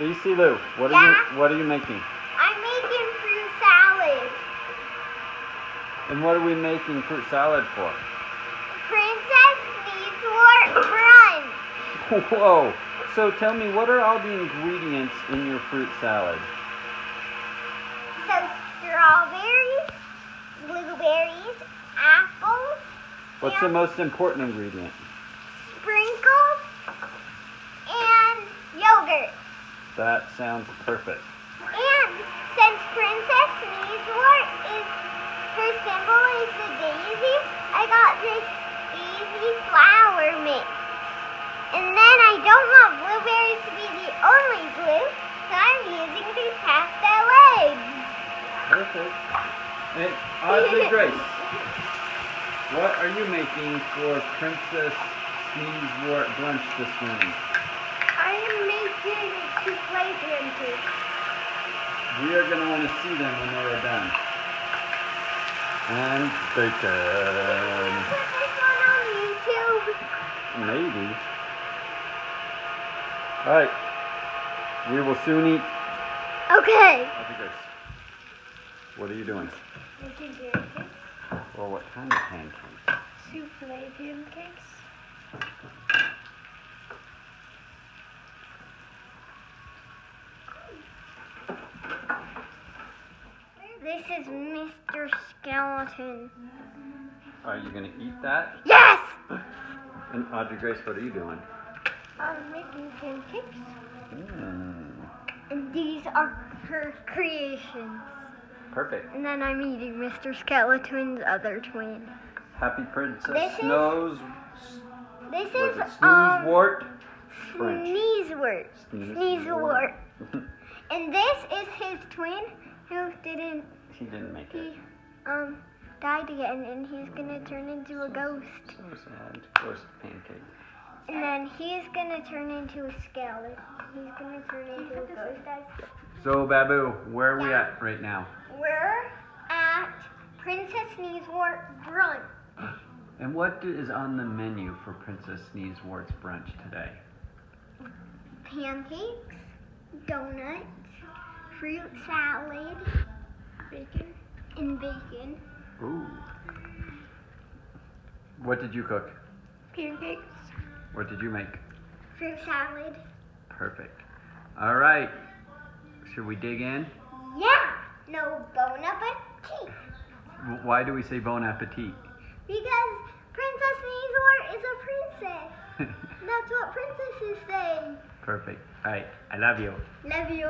Lucy Lou, what are you making? I'm making fruit salad. And what are we making fruit salad for? Princess Sneezewart brunch. Whoa! So tell me, what are all the ingredients in your fruit salad? So strawberries, blueberries, apples. What's the most important ingredient? Sprinkles and yogurt. That sounds perfect. And since Princess Sneezewart is, her symbol is the daisy, I got this daisy flower mix. And then I don't want blueberries to be the only blue, so I'm using these pastel eggs. Perfect. And Audrey Grace, what are you making for Princess Sneezewart brunch this morning? I am making souffle pancakes. We are going to want to see them when they are done. And bacon. Put this one on YouTube. Maybe. Alright. We will soon eat. Okay. Audrey Grace, what are you doing? Making pancakes. Well, what kind of pancakes? Souffle pancakes. This is Mr. Skeleton. Are you going to eat that? Yes! And Audrey Grace, what are you doing? I'm making pancakes. Mm, And these are her creations. perfect. And then I'm eating Mr. Skeleton's other twin. Happy Princess This is- Snows. This Was is it Sneezewart? French. Sneezewart. Sneezewart. And this is his twin who didn't, He didn't make he it. died again, and he's gonna turn into a ghost. So sad. Of course, pancake. And then he's gonna turn into a skeleton. He's gonna turn into a ghost. So, Babu, where are we Yeah. at right now? We're at Princess Sneezewart brunch. And what is on the menu for Princess Sneezewart's brunch today? Pancakes, donuts, fruit salad, bacon, and bacon. Ooh. What did you cook? Pancakes, What did you make? fruit salad. Perfect. All right. Should we dig in? Yeah! No bon appetit. Why do we say bon appetit? Because Princess Sneezewart is a princess. That's what princesses say. Perfect. All right. I love you. Love you.